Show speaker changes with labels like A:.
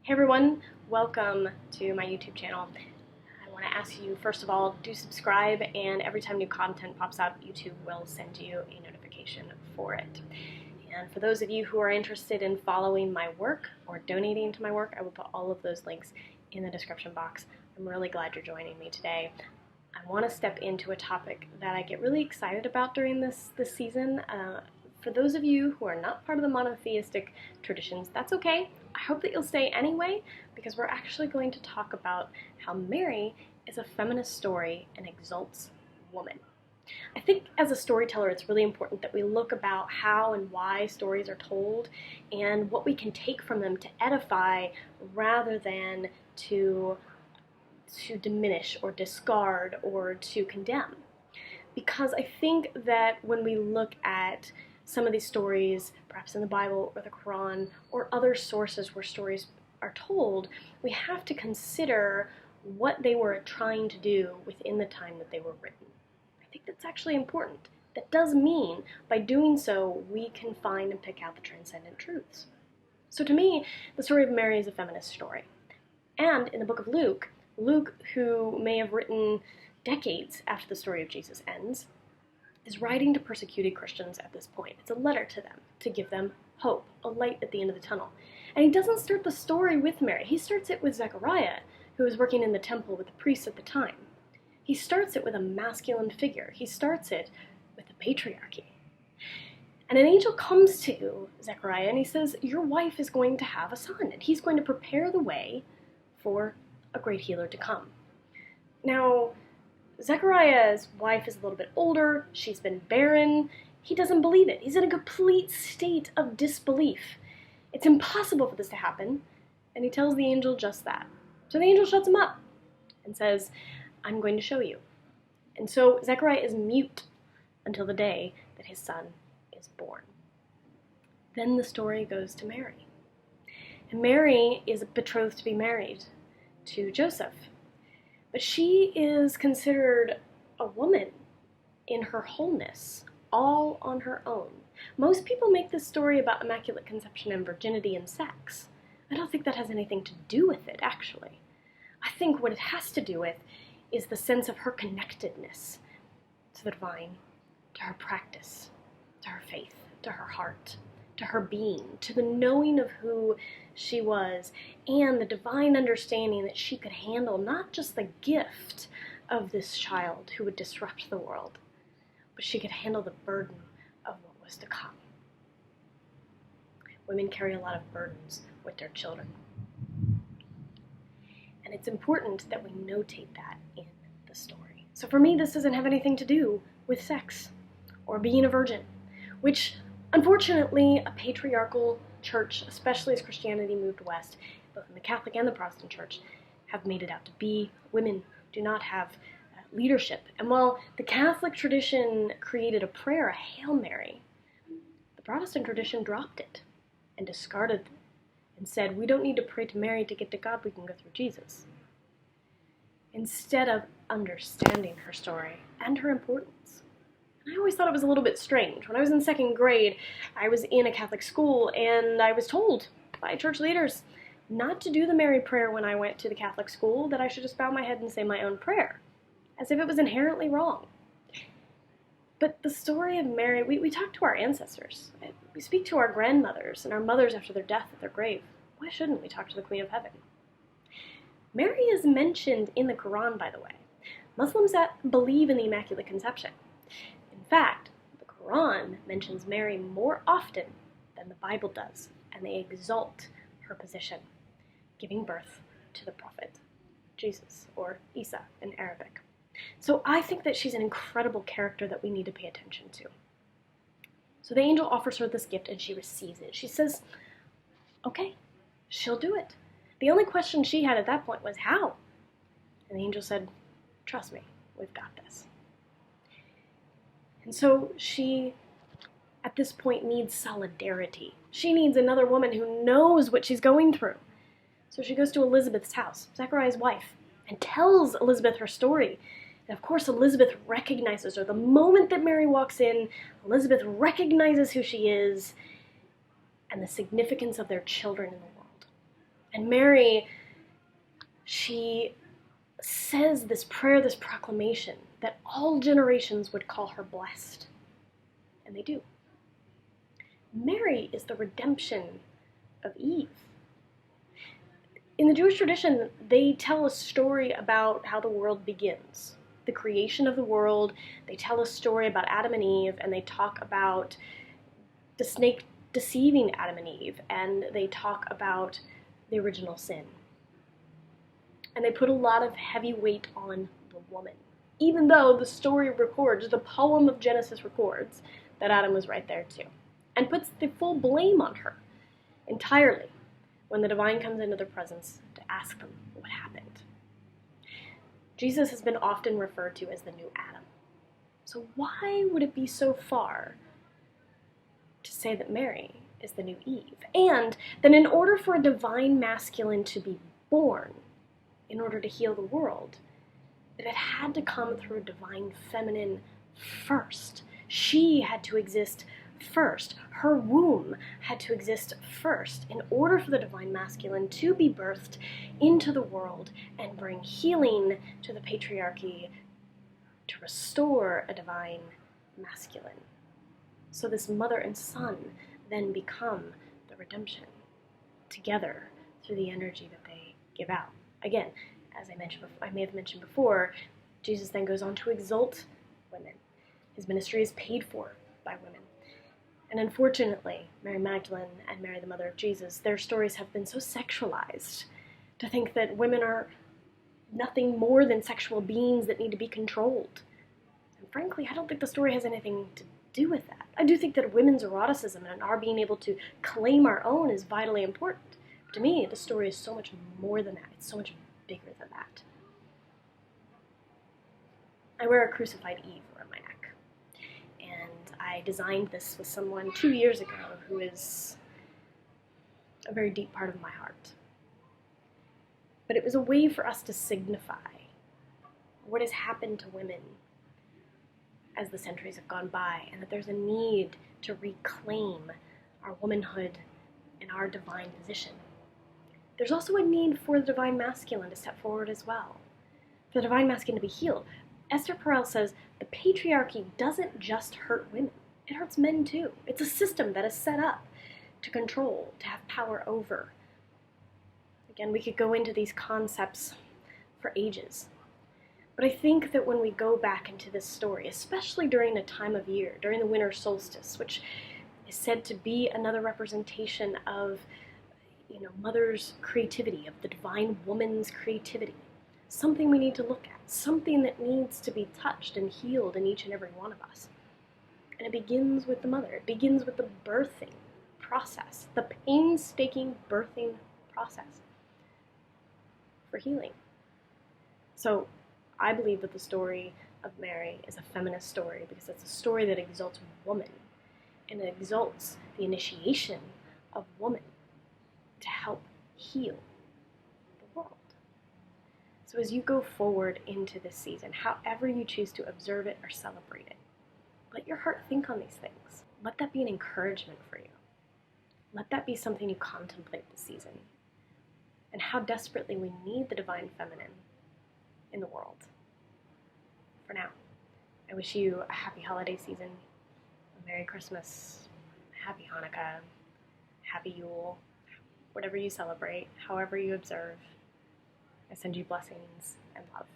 A: Hey everyone, welcome to my YouTube channel. I want to ask you, first of all, do subscribe, and every time new content pops up, YouTube will send you a notification for it. And for those of you who are interested in following my work or donating to my work, I will put all of those links in the description box. I'm really glad you're joining me today. I want to step into a topic that I get really excited about during this season. For those of you who are not part of the monotheistic traditions, that's okay. I hope that you'll stay anyway, because we're actually going to talk about how Mary is a feminist story and exalts woman. I think as a storyteller, it's really important that we look about how and why stories are told and what we can take from them to edify rather than to diminish or discard or to condemn. Because I think that when we look at some of these stories, perhaps in the Bible or the Quran or other sources where stories are told, we have to consider what they were trying to do within the time that they were written. I think that's actually important. That does mean, by doing so, we can find and pick out the transcendent truths. So to me, the story of Mary is a feminist story. And in the book of Luke, who may have written decades after the story of Jesus ends, is writing to persecuted Christians at this point. It's a letter to them, to give them hope, a light at the end of the tunnel. And he doesn't start the story with Mary. He starts it with Zechariah, who was working in the temple with the priests at the time. He starts it with a masculine figure. He starts it with the patriarchy. And an angel comes to Zechariah and he says, your wife is going to have a son, and he's going to prepare the way for a great healer to come. Now, Zechariah's wife is a little bit older, she's been barren, he doesn't believe it. He's in a complete state of disbelief. It's impossible for this to happen, and he tells the angel just that. So the angel shuts him up and says, I'm going to show you. And so Zechariah is mute until the day that his son is born. Then the story goes to Mary. And Mary is betrothed to be married to Joseph. But she is considered a woman in her wholeness, all on her own. Most people make this story about immaculate conception and virginity and sex. I don't think that has anything to do with it, actually. I think what it has to do with is the sense of her connectedness to the divine, to her practice, to her faith, to her heart, to her being, to the knowing of who she was, and the divine understanding that she could handle not just the gift of this child who would disrupt the world, but she could handle the burden of what was to come. Women carry a lot of burdens with their children. And it's important that we notate that in the story. So for me, this doesn't have anything to do with sex or being a virgin, which unfortunately a patriarchal church, especially as Christianity moved west, both in the Catholic and the Protestant church, have made it out to be. Women do not have leadership. And while the Catholic tradition created a prayer, a Hail Mary, the Protestant tradition dropped it and discarded it and said, we don't need to pray to Mary to get to God, we can go through Jesus. Instead of understanding her story and her importance. I always thought it was a little bit strange. When I was in second grade, I was in a Catholic school, and I was told by church leaders not to do the Mary prayer when I went to the Catholic school, that I should just bow my head and say my own prayer, as if it was inherently wrong. But the story of Mary, we talk to our ancestors. We speak to our grandmothers and our mothers after their death at their grave. Why shouldn't we talk to the Queen of Heaven? Mary is mentioned in the Quran, by the way. Muslims that believe in the Immaculate Conception. In fact, the Quran mentions Mary more often than the Bible does, and they exalt her position, giving birth to the prophet Jesus, or Isa in Arabic. So I think that she's an incredible character that we need to pay attention to. So the angel offers her this gift, and she receives it. She says, okay, she'll do it. The only question she had at that point was, how? And the angel said, trust me, we've got this. And so she, at this point, needs solidarity. She needs another woman who knows what she's going through. So she goes to Elizabeth's house, Zechariah's wife, and tells Elizabeth her story. And of course, Elizabeth recognizes her. The moment that Mary walks in, Elizabeth recognizes who she is and the significance of their children in the world. And Mary, she says this prayer, this proclamation, that all generations would call her blessed. And they do. Mary is the redemption of Eve. In the Jewish tradition, they tell a story about how the world begins. The creation of the world, they tell a story about Adam and Eve, and they talk about the snake deceiving Adam and Eve, and they talk about the original sin. And they put a lot of heavy weight on the woman, even though the story records, the poem of Genesis records, that Adam was right there too, and puts the full blame on her entirely when the divine comes into their presence to ask them what happened. Jesus has been often referred to as the new Adam. So why would it be so far to say that Mary is the new Eve? And that in order for a divine masculine to be born, in order to heal the world, that it had to come through a divine feminine first. She had to exist first. Her womb had to exist first in order for the divine masculine to be birthed into the world and bring healing to the patriarchy, to restore a divine masculine. So this mother and son then become the redemption together through the energy that they give out. Again, as I may have mentioned before, Jesus then goes on to exalt women. His ministry is paid for by women. And unfortunately, Mary Magdalene and Mary, the mother of Jesus, their stories have been so sexualized to think that women are nothing more than sexual beings that need to be controlled. And frankly, I don't think the story has anything to do with that. I do think that women's eroticism and our being able to claim our own is vitally important. But to me, the story is so much more than that. It's so much bigger than that. I wear a crucified Eve around my neck. And I designed this with someone 2 years ago who is a very deep part of my heart. But it was a way for us to signify what has happened to women as the centuries have gone by, and that there's a need to reclaim our womanhood and our divine position. There's also a need for the divine masculine to step forward as well, for the divine masculine to be healed. Esther Perel says the patriarchy doesn't just hurt women, it hurts men too. It's a system that is set up to control, to have power over. Again, we could go into these concepts for ages. But I think that when we go back into this story, especially during a time of year, during the winter solstice, which is said to be another representation of, mother's creativity, of the divine woman's creativity, something we need to look at, something that needs to be touched and healed in each and every one of us. And it begins with the mother. It begins with the birthing process, the painstaking birthing process for healing. So I believe that the story of Mary is a feminist story because it's a story that exalts woman, and it exalts the initiation of woman to help heal the world. So as you go forward into this season, however you choose to observe it or celebrate it, let your heart think on these things. Let that be an encouragement for you. Let that be something you contemplate this season, and how desperately we need the divine feminine in the world. For now, I wish you a happy holiday season, a Merry Christmas, a Happy Hanukkah, Happy Yule, whatever you celebrate, however you observe. I send you blessings and love.